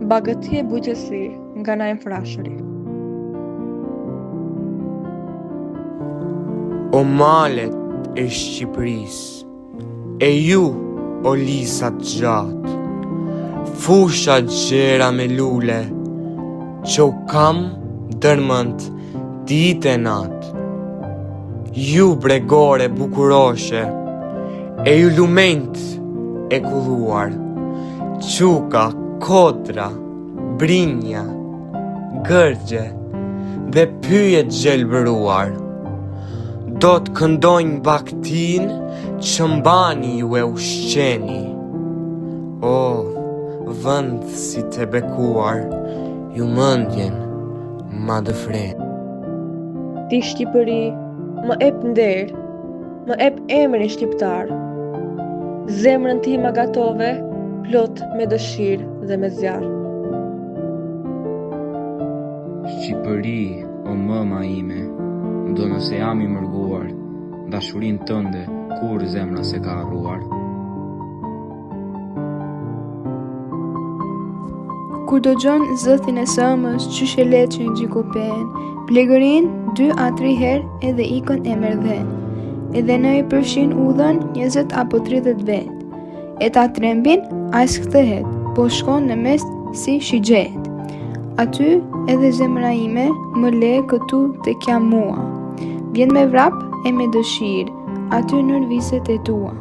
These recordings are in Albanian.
Bagëti e bujqësi nga Naim Frashëri. O malet e Shqipërisë, e ju o lisat gjatë, fusha gjera me lule, që u kam dërmënd ditë e natë. Ju bregore bukuroshe, e ju lument e kulluar, quka, kodra, brinja, gërgje dhe pyjet gjelbëruar. Do të këndojnë baktin që mbani ju e ushqeni. O, vënd si të bekuar, ju mëndjen ma dëfren. Ti Shqipëri, më ep nder, më ep emrin shqiptar. Zemrën ti ma gatove, plot me dëshirë dhe me zjarë. Shqipëri, o mëma ime, do nëse jam i mërguar, dashurin tënde, kur zemra se ka arruar. Kur do gjon zëthin e sëmës, qyshe leqen gjikopen, plegërin 2 a 3 herë edhe ikën e merdhen, edhe në i përshin udhën 20 apo 30 vet, e ta trembin as kthehet, po shkon në mes si shigjet. Aty edhe zemra ime më le këtu të kja mua, vjen me vrap e me dëshirë, aty nër viset e tua.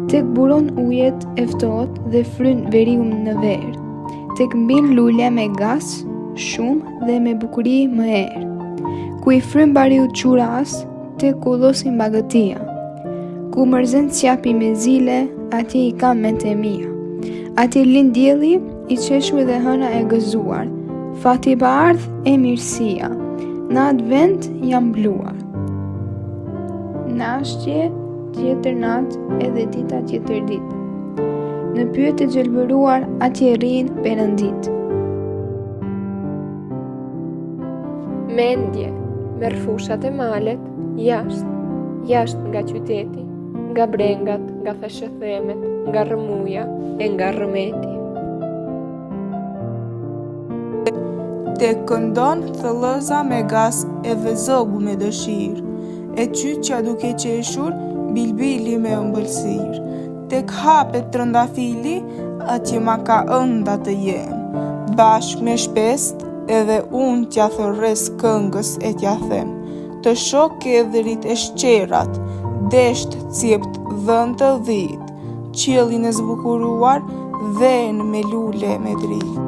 Tek buron ujet e ftohtë dhe fryn verium në verë, tek mbin lulja me gas, shumë dhe me bukuri më erë. Ku i fryn bariu quras, tek kullosin bagëtia. Ku mërzen qjapi me zile, atje i kam mente mia. Atje lind dielli, i qeshme dhe hëna e gëzuar, fati bardh e mirësia, në atë vend jam bluar. Nashtje tjetër natë edhe dita tjetër ditë. Në pyet e gjelbëruar atje rrin perëndit. Mendje, merr fushat e malet, jashtë nga qyteti, nga brengat, nga theshëthemet, nga rëmuja e nga rëmeti. Te këndon thëllëza me gas e vezogu me dëshirë, e qyqja duke qeshur bilbili me ëmbëlsirë. Tek hapet trëndafili, atje ma ka ënda të jem, bashk me shpest edhe unë t'ja thërres këngës e t'ja them, të shok e dhërit e shqerat, desht cjept dhën të dhit, qiellin e zbukuruar dhen me lule me dritë.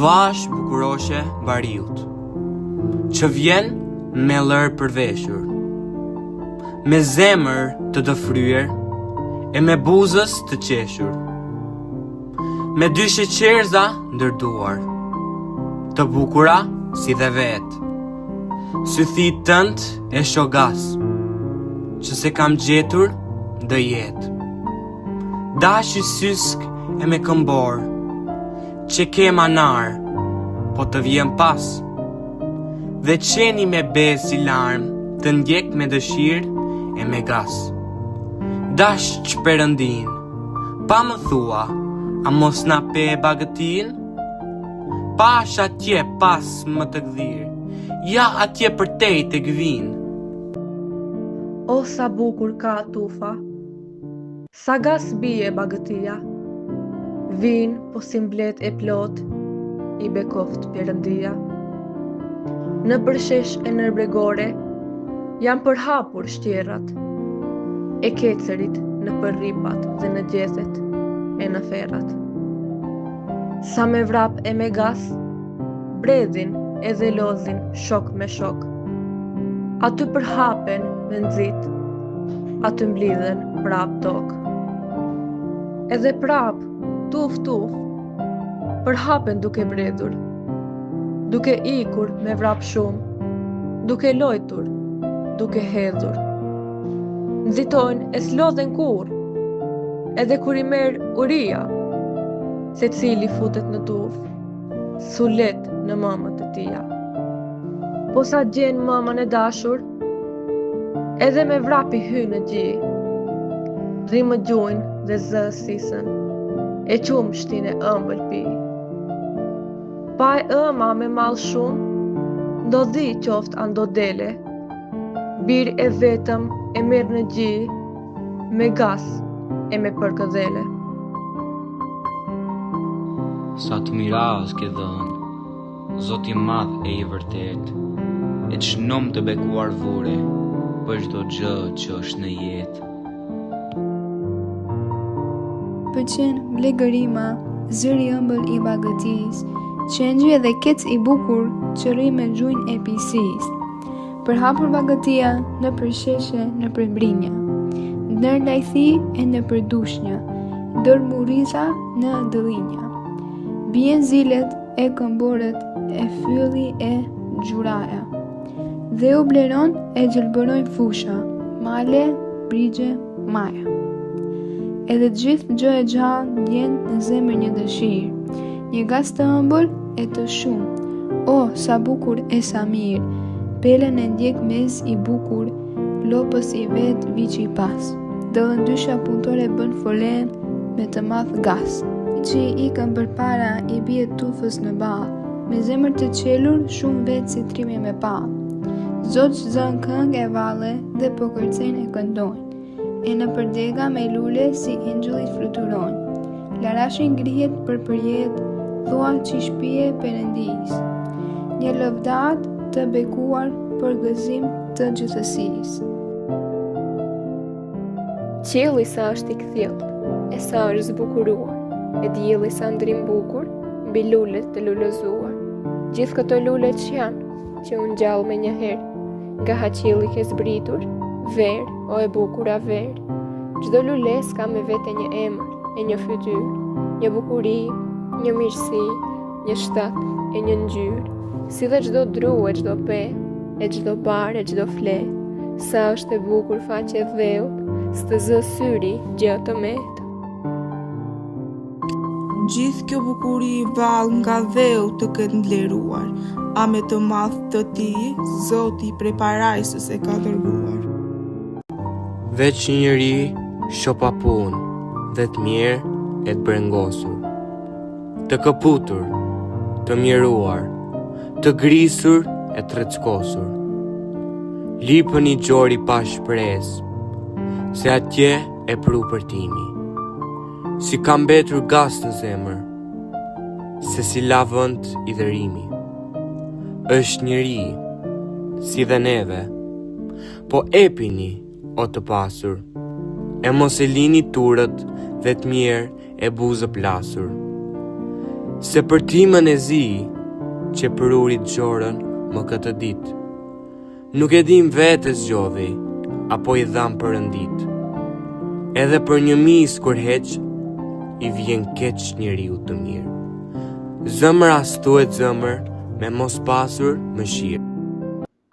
Vash bukuroshe bariut, që vjen me lërë përveshur, me zemër të dëfryer e me buzës të qeshur, me 2 sheqerza ndërduar, të bukura si dhe vetë, sythi tënd e shogas, që se kam gjetur dë jetë. Dashi sysk e me këmbor, që ke manar, po të vjen pas, dhe qeni me bez si larm, të ndjek me dëshirë e me gas. Dash që perëndin, pa më thua, a mos na pe bagëtin? Pash atje pas më të gdhirë, ja atje për tej të gvin. O sa bukur ka tufa, sa gas bie bagëtia, vin po si mblet e plot, i bekoft perëndia. Në përshesh e nërbregore, jam përhapur shtjerrat, e kecerit në përripat dhe në gjezet e në ferrat. Sa me vrap e me gas, bredhin edhe lozin shok me shok. Aty përhapen me nxit, aty mblidhen prap tok. Edhe prap, tuf, përhapen duke bredhur, duke ikur me vrap shumë, duke lojtur, duke hedhur. Nxitojnë e s'lodhen kur, edhe kur i merr uria, se cili futet në tuf, sulet në mamët e tia. Po sa gjen mamën e dashur, edhe me vrapi hy në gji, dhimë gjujnë dhe zë sisën, e qumshtin e ëmbël pi. Pa e ëma me mall shumë, ndodhi qoft ando dele, bir e vetëm e merr në gji, me gas e me përkëdhele. Sa të miraz ke dhënë, Zoti madh e i vërtet, e çnom të bekuar vure për çdo gjë që është në jetë. Pëlqen blegërima, zëri ëmbël i bagëtis, qengji edhe kec i bukur që rri me gjujnë e pisis. Për hapur bagëtia, në përsheshe, në përbrinja, ndër lajthi e në përdushnja, dër muriza në dëllinja. Bien zilet e këmborët e fylli e gjuraja, dhe u bleron e gjelbërojnë fusha, male, brigje, maja. Edhe gjithë gjë e gjallë ndjen në zemër një dëshirë, një gas të ëmbël e të shumë. O, sa bukur e sa mirë, pelen e ndjek mes i bukur, lopës i vetë viç i pas. Dëllën dysha punëtore bën folen me të madh gas. Që i ikën përpara i bie tufës në ballë, me zemër të qelur shumë vetë si trimi me pallë. Zot zën këngë e valle dhe po kërcejnë e këndojnë, e në përdega me lule si engjullit fluturojnë. Larashi ngrihet për përjet, thua që shpije Perëndis. Një lëvdat të bekuar për gëzim të gjithësisë. Qielli sa është i kthjellë, e sa është zbukuruar, e dielli sa ndrim bukur, mbi lulet të lulëzuar. Gjithë këto lule që janë, që unë gjallë me një herë, nga ha qielli ke zbritur, verë, o e bukura verë. Çdo lules ka me vete një emër, e një fytyrë, një bukuri, një mirësi, një shtat e një ngjyrë, si dhe çdo dru e çdo pe, e çdo bar e çdo fle. Sa është e bukur faqe e dheut, s'të zë syri gjë të metë. Gjithë kjo bukuri i vallë nga dheu të këtë ndleruar, a me të madh të ti, Zoti prej parajsës e ka dërguar. Veç një njeri shopa punë dhe të mirë e të brengosur, të këputur, të mjeruar, të grisur e të rëckosur. Lipën i gjori pa shpresë, se atje e pru përtimi. Si kam betur gas në zemër, se si lavënd i dërimi. Është njëri, si dhe neve, po epini, o të pasur, e mos e lini turët dhe të mirë e buzë plasur. Se për timën e zi, që përurit gjorën më këtë ditë, nuk e dim vetës gjodhi, apo i dham përëndit. Edhe për një mis kur heq, i vjen keq njeriu të mirë. Zëmra stuhet zëmër, me mos pasur më shirë.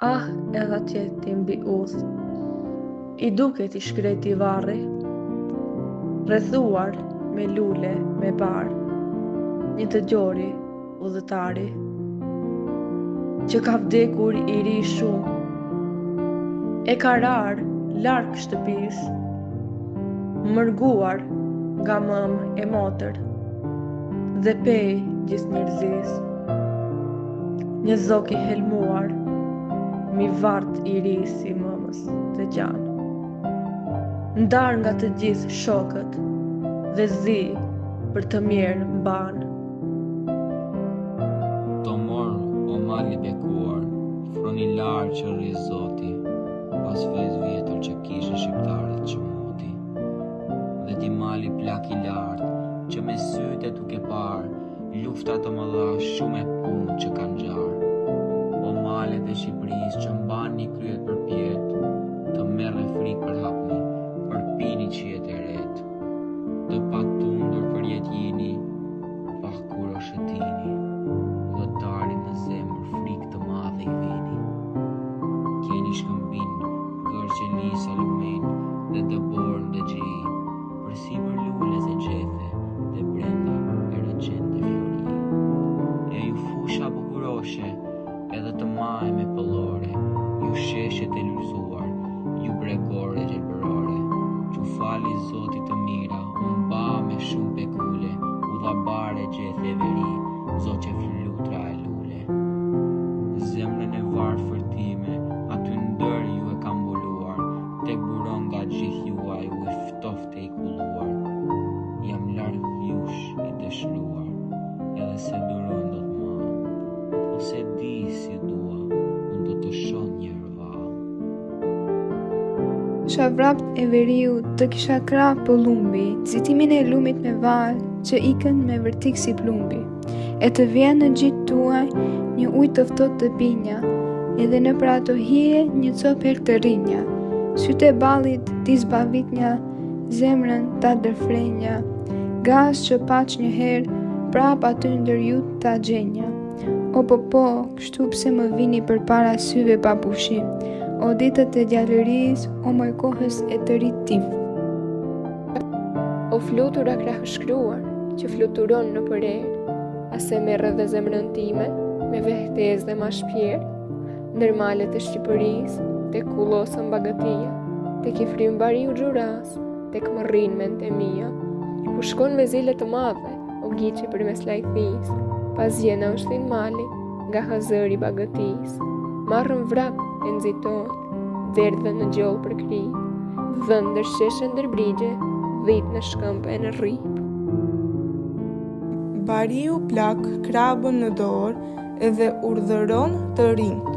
Ah, edhe atje ti mbi udh, i duket i shkreti varri, rrethuar me lule, me bar, një të gjori udhëtari, që ka vdekur i ri shumë, e ka rar larg shtëpis, mërguar nga mëm e motër, dhe pej gjithë njerëzis. Një zok i helmuar, mi vart i ri si mëmës dhe gjanë. Ndar nga të gjithë shokët, dhe zi për të mirë mban. Të morë o mali bekuar, froni larë që rri Zoti, pas fez vjetër që kishe shqiptarët që moti. Dhe ti mali plak i lartë, që me syte duke parë, lufta të mëdha shumë e punë që kanë gjarë. O malet e Shqipërisë që mbani kryet për pjetë, të merre frikë për hapni, për pini qiet e retë. Të patundur për jetë jini, vah kur o shëtini, dhe darin në zemër frikë të madhe i vini. Keni shkëmbin, kërqelis alumen, dhe të borën dhe gji, për si për lulles e gjethe, dhe brenda e rëqen dhe fjori. E ju fusha bukuroshe, edhe të maj me pëllore, ju sheshet e lulzuar, ju bregore gjelbërore, që fali Zotit të mira, unë ba me shumë pekule, kisha vrapt e veriu, të kisha krah pëllumbi, zitimin e lumit me val, që ikën me vërtik si plumbi. E të vjen në gjitë tuaj një ujë të ftohtë të pinja, edhe në për ato hije një copë herë të rinja. Sytë e ballit t'i zbavitnja, zemrën ta dërfrenja, gaz që paq një herë, prap aty ndër ju ta gjenja. O po, kështu pse më vini për para syve pa pushim, o ditët e gjallëris, o moj kohës e të rritim. O flutura krahëshkruar, që fluturon në përerë, ase merre dhe zemrën time, me vehtez dhe ma shpjerë, ndër malet e Shqipëris, tek kullosën Bagëtia, tek i frym bariu Xhuras, tek më rrin mente mia, ku shkon me zile të madhe, o giqi për mes lajthis, pas jena ushtin mali, nga Hëzëri Bagëtis, marrën vrak e nxiton, derdhe në gjoll për kri, dhën ndër sheshe ndër brigje, dhit në shkëmp e në rrip. Bariu plak krabën në dorë edhe urdhëron të rinjt,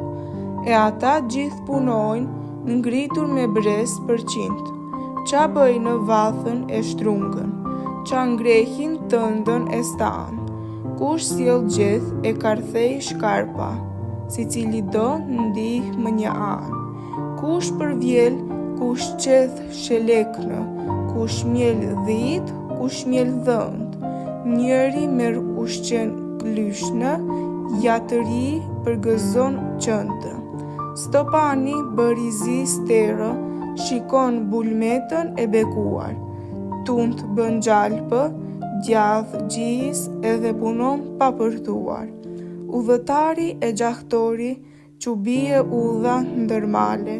e ata gjithë punojnë ngritur me brez për qint. Qa bëj në vathën e shtrungën, qa ngrehin tëndën e stanë, kush sjell gjeth e karthej shkarpa, si cili do ndih më një anë. Kush përvjel, kush qeth sheleknë, kush mjel dhit, kush mjel dhënd. Njëri merr ushqen glyshnë, ja të ri përgëzon qëndë. Stopani bëri zi sterë, shikon bulmetën e bekuar. Tunt bën gjalpë, djadh gjis edhe punon pa përtuar. Udhëtari e gjahtori, që bie udha ndërmale,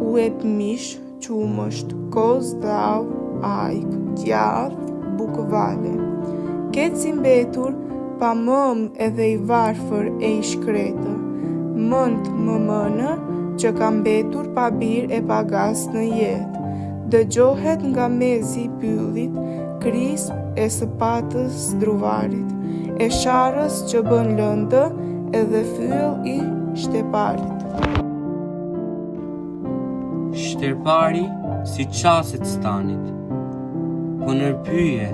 u ep mish, qumësht, koz dhav, ajk, djadh, bukvale. Ketë si mbetur, pa mëm edhe i varfër e i shkretë, mënd më mënë, që ka mbetur pa bir e pa gas në jetë. Dëgjohet nga mezi pyllit, krisp e së patës druvarit, e sharës që bën lëndë edhe fyll i shteparit. Shterpari si qaset stanit, po nërpyje,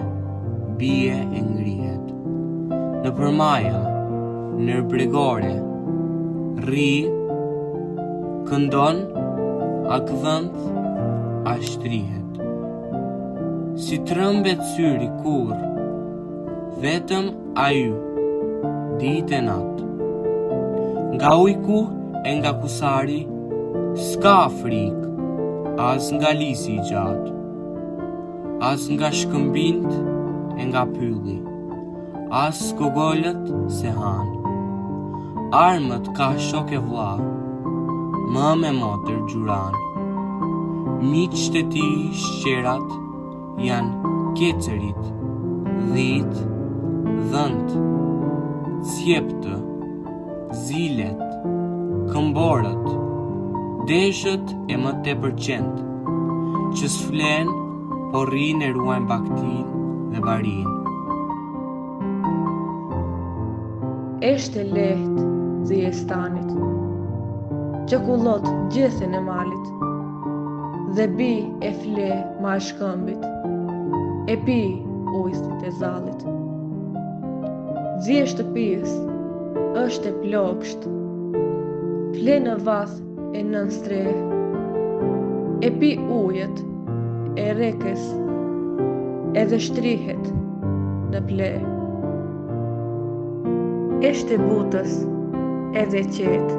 bie e ngrihet. Në përmaja, nër bregore, rri, këndon, a këdhënd, a shtrihet. Si trëmbet syri kur, vetëm a ju, dit e nat. Nga ujku e nga kusari, s'ka frik, as nga lisi i gjatë, as nga shkëmbint e nga pylli, as kogollët se hanë. Armët ka shok e vlla, më me motër gjuran. Miqt e ti shqerat janë kecerit, dhit, dhënt, cjeptë, zilet, këmborët, deshët e më 8%, që s'flen, po rrinë e ruajnë baktin dhe barin. Eshte lehtë zi e stanit, që kullot gjithin e malit, dhe bi e fle ma shkëmbit, e pi ujësit e zallit. Zi e shtëpis, është e plopsht, fle në vath e nën streh, e pi ujët e rekës, edhe shtrihet në ple. Eshte butës edhe qetë,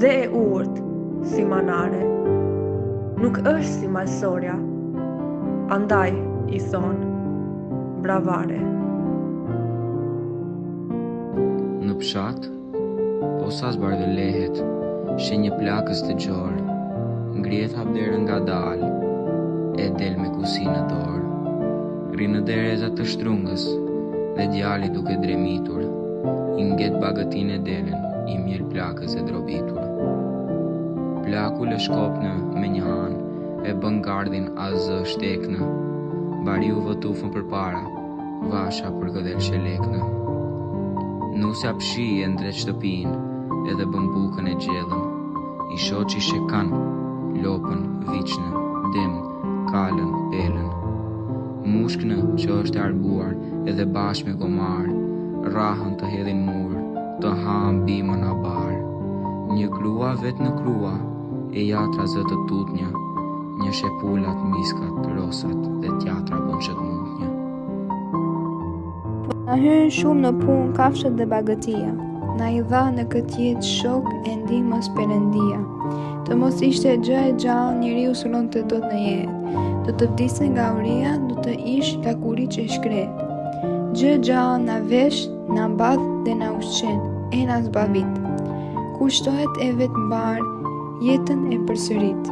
dhe e urt si manare, nuk është si malsoria, andaj i thonë bravare. Në pshat, posa zbardhë lehet, shenjë plakës të gjorë, ngrihet hapderën nga dalë, e del me kusi në dorë. Rinë dereza të shtrungës, dhe djali duke dremitur, i nget bagëtin e delen, i mjel plakës e drobitur. Plaku lë shkopnë me një hanë, e bën gardhin azë shteknë, bariu vëtufën për para, vasha për këdel sheleknë. Nusja pshi e ndret shtëpin, edhe bën bukën e gjellën, i shoqi shekan, lopën, viçnë, dimën, kalën, pelën. Mushknë që është e arbuar edhe bashkë me gomar, rahën të hedhin mur, të ham bimën a bar. Një krua vetë në krua, e jatra zë të tutnja, një shepullat, miskat, rosat dhe tjatra bën që të mundnja. Na hyn shumë në punë kafshët dhe bagëtia, na i dha në këtë jetë shok e ndihmës Perëndia. Të mos ishte gjë e gjallë, njeriu sulonte dot në jetë, do të vdiste nga uria, do të ish lakuri që shkret. Gjë e gjallë na vesh, na mbadh dhe na ushqen, e na zbavit. Kur shtohet e vetë mbar, jetën e përsërit.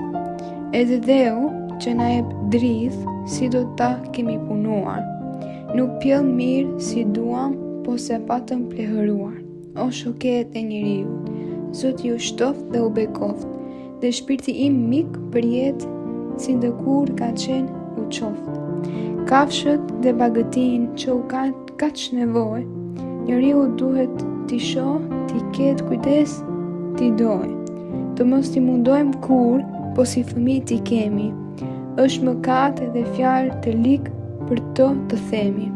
Edhe Dheu që na jep dridh, si do ta kemi punuar. Nuk pjell mirë si duam, po se patëm plehëruar. O shoket e njeriut, Zot ju shtoft dhe u bekoft, dhe shpirti im mik për jetë, si ndëkur ka qenë u qoft. Kafshët dhe bagëtin që u kaq nevoj, njeriu duhet t'i shoh, t'i ketë kujdes, t'i doj. Të mos t'i mundojmë kur, po si fëmijë t'i kemi, është mëkat edhe fjalë të lik për to të themi.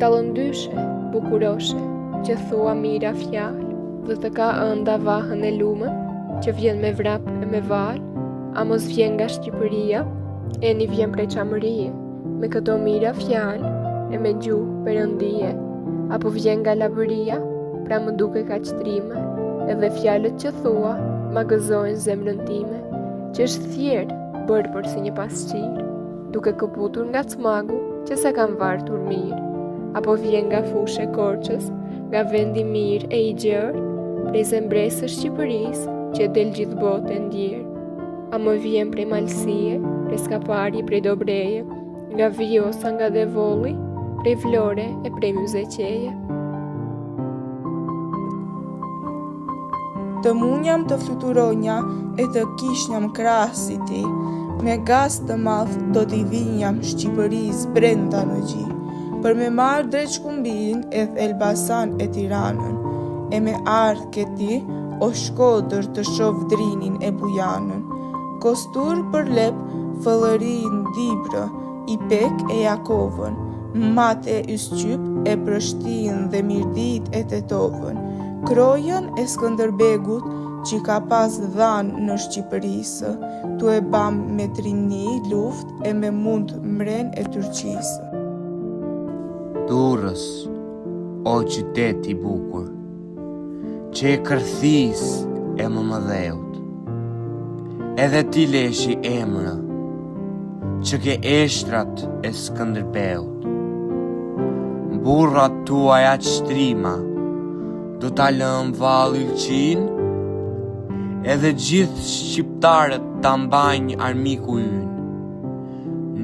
Dallëndyshe, bukuroshe, që thua mira fjalë, dhe të ka ënda vahën e lumën, që vjen me vrap e me val, a mos vjen nga Shqipëria, e ni vjen prej Çamërie, me këto mira fjalë, e me gjuhë Perëndie, apo vjen nga Labëria, pra më duke kaq trime, edhe fjalët që thua, ma gëzojnë zemrën time, që është thjerë, bërë për si një pasqirë, duke këputur nga cmagu, që se kam vartur mirë, apo vjen nga fushë e Korçës, nga vendi mirë e i gjerë, prej zembresës Shqipërisë, që del gjithë botë e ndjerë. A më vjen prej Malësie, prej Skapari, prej Dobreje, nga Vjosa, nga Devolli, prej Vlore e prej Myzeqeje. Të munjam të fluturonja e të kishnjam krahas si ti, me gaz të madh do t'i vinjam Shqipëris brenda në gji, për me marrë drejt Shkumbirin e Elbasan e Tiranën, e me ardh këti o Shkodër të shoh Vdrinin e Bujanën, Kostur për lep, Fëllërin Dibrë, i Pek e Jakovën, Mat e Ysqyp e Prështin dhe Mirdit e Tetovën, Krojën e Skënderbegut që ka pas dhan në Shqipërisë, tu e bam me Trini luft e me mund mren e Turqisë. Durrës, o qytet i bukur, që e kërthis e më mëdheut, edhe ti leshi emra, që ke eshtrat e Skënderbeut. Burrat tuaja që shtrima, do ta lëm vallë Ylqin, edhe gjithë shqiptarët ta mbajnë armiku ynë.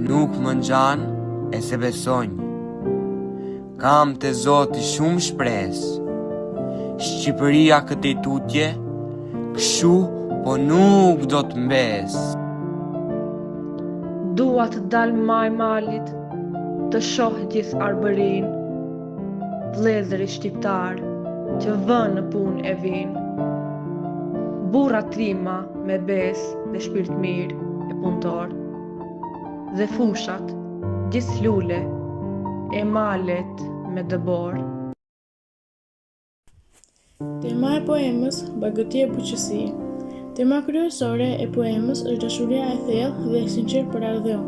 Nuk më ngjan e se besonj, kam te Zoti shumë shpresë. Shqipëria këtej tutje, kshu po nuk do të mbes. Dua të dal maj malit, të shoh gjithë arbërin, vëllezëri shqiptar, që vën në punë e vin. Burra trima me bes dhe shpirt mirë e punëtor, dhe fushat gjithë lule e malet me dëbor. Tema e poemës Bagëtia e Butqësi. Tema kryesore e poemës është dashuria e thellë dhe e sinqertë për ardhëon,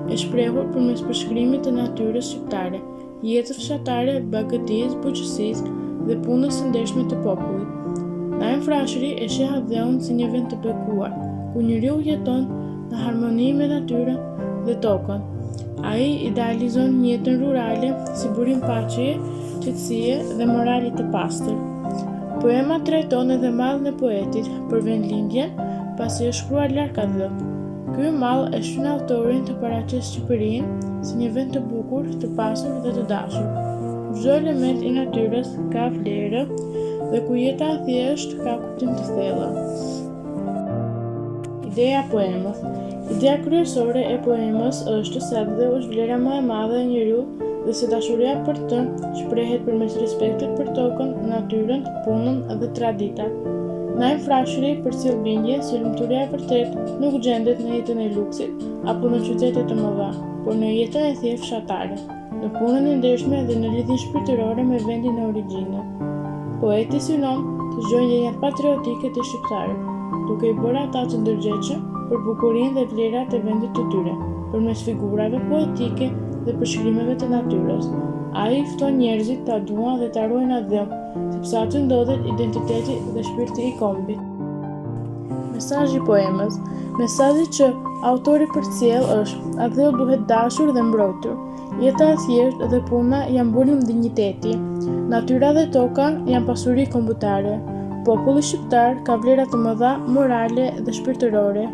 e shprehur përmes përshkrimit të natyrës shqiptare, jetës fshatare, bagëtisë, butqësisë dhe punës së ndershme të popullit. Naim Frashëri e sheh Ardheun si një vend të bekuar, ku njeriu jeton në harmoni me natyrën dhe tokën. Ai idealizon jetën rurale si burim paqeje, qetësie dhe morali të pastër. Poema trajton edhe mallin e poetit për vendlindjen, pasi është shkruar larg Ardhë. Ky mall e shtynë autorin të paraqesë Shqipërinë si një vend të bukur, të pasur dhe të dashur. Çdo element i natyrës ka vlerë dhe ku jeta thjesht ka kuptim të thellë. Ideja e poemës. Ideja kryesore e poemës është se Ardheu është vlera më e madhe e njeriut dhe se dashuria për të shprehet përmes respektit për tokën, natyrën, punën dhe traditat. Naim Frashëri përcjell bindjen se lumturia e vërtetë nuk gjendet në jetën e luksit apo në qytete të mëdha, por në jetën e thjeshtë fshatare, në punën e ndershme dhe në lidhjen shpirtërore me vendin e origjinës. Poeti synon të zgjojë ndjenjat patriotike të shqiptarëve, duke i bërë ata të ndërgjegjshëm për bukurinë dhe vlerat e vendit të tyre, përmes figurave poetike dhe përshkrimeve të natyrës. Ai i fton njerëzit ta duan dhe ta ruajnë atë dhëm, sepse aty ndodhet identiteti dhe shpirti i kombit. Mesazhi i poemës. Mesazhi që autori përcjell është: atë duhet dashur dhe mbrojtur. Jeta e thjeshtë dhe puna janë burim dinjiteti. Natyra dhe toka janë pasuri kombëtare. Populli shqiptar ka vlera të mëdha morale dhe shpirtërore.